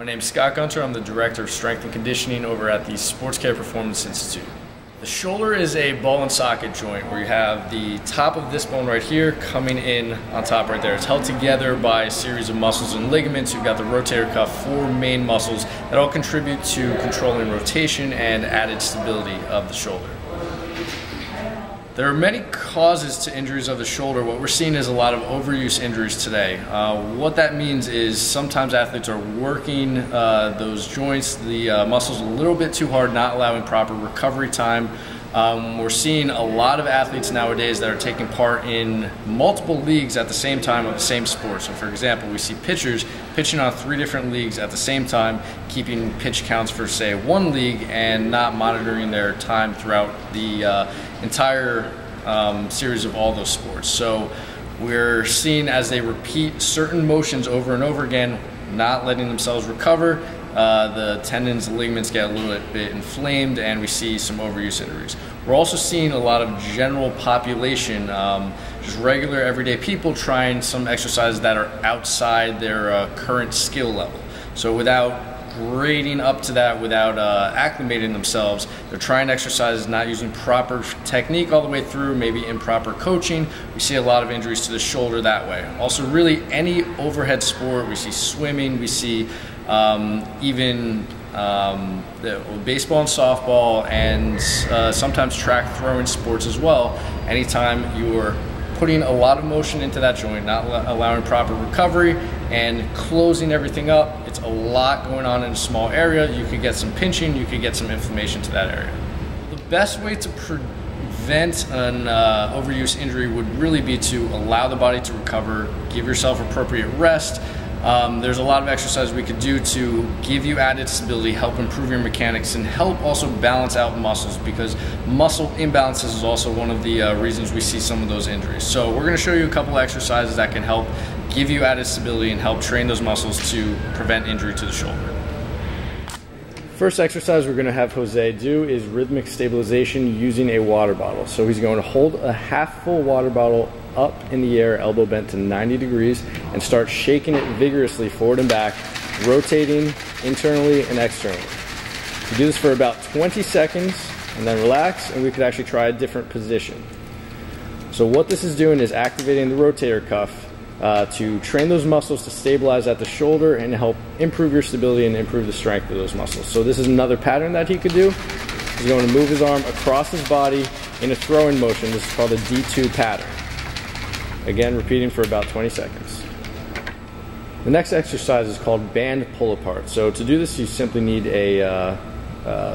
My name is Scott Gunter. I'm the Director of Strength and Conditioning over at the SportsCare Performance Institute. The shoulder is a ball and socket joint where you have the top of this bone right here coming in on top right there. It's held together by a series of muscles and ligaments. You've got the rotator cuff, four main muscles that all contribute to controlling rotation and added stability of the shoulder. There are many causes to injuries of the shoulder. What we're seeing is a lot of overuse injuries today. What that means is sometimes athletes are working those joints, the muscles a little bit too hard, not allowing proper recovery time. We're seeing a lot of athletes nowadays that are taking part in multiple leagues at the same time of the same sport. So for example, we see pitchers pitching on 3 different leagues at the same time, keeping pitch counts for say one league and not monitoring their time throughout the entire series of all those sports. So we're seeing as they repeat certain motions over and over again, not letting themselves recover, the tendons and ligaments get a little bit inflamed and we see some overuse injuries. We're also seeing a lot of general population, just regular everyday people trying some exercises that are outside their current skill level. So without grading up to that, without acclimating themselves, they're trying exercises, not using proper technique all the way through, maybe improper coaching. We see a lot of injuries to the shoulder that way. Also really any overhead sport, we see swimming, we see even the baseball and softball, and sometimes track throwing sports as well. Anytime you are putting a lot of motion into that joint, not allowing proper recovery and closing everything up, it's a lot going on in a small area. You could get some pinching, you could get some inflammation to that area. The best way to prevent an overuse injury would really be to allow the body to recover, give yourself appropriate rest. There's a lot of exercises we could do to give you added stability, help improve your mechanics, and help also balance out muscles, because muscle imbalances is also one of the reasons we see some of those injuries. So we're going to show you a couple exercises that can help give you added stability and help train those muscles to prevent injury to the shoulder. First exercise we're going to have Jose do is rhythmic stabilization using a water bottle. So he's going to hold a half full water bottle up in the air, elbow bent to 90 degrees, and start shaking it vigorously forward and back, rotating internally and externally. You do this for about 20 seconds and then relax, and we could actually try a different position. So what this is doing is activating the rotator cuff to train those muscles to stabilize at the shoulder and help improve your stability and improve the strength of those muscles. So this is another pattern that he could do. He's going to move his arm across his body in a throwing motion. This is called a D2 pattern. Again, repeating for about 20 seconds. The next exercise is called band pull apart. So to do this, you simply need a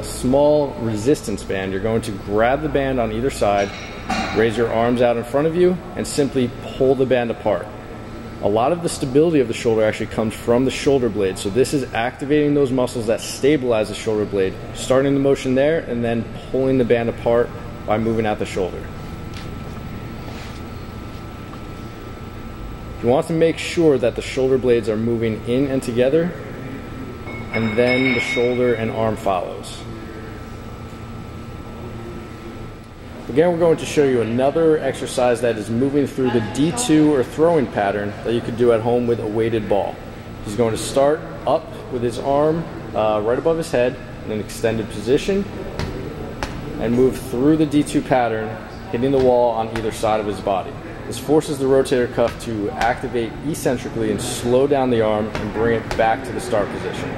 small resistance band. You're going to grab the band on either side, raise your arms out in front of you, and simply pull the band apart. A lot of the stability of the shoulder actually comes from the shoulder blade. So this is activating those muscles that stabilize the shoulder blade, starting the motion there and then pulling the band apart by moving out the shoulder. You want to make sure that the shoulder blades are moving in and together, and then the shoulder and arm follows. Again, we're going to show you another exercise that is moving through the D2 or throwing pattern that you could do at home with a weighted ball. He's going to start up with his arm right above his head in an extended position and move through the D2 pattern, hitting the wall on either side of his body. This forces the rotator cuff to activate eccentrically and slow down the arm and bring it back to the start position.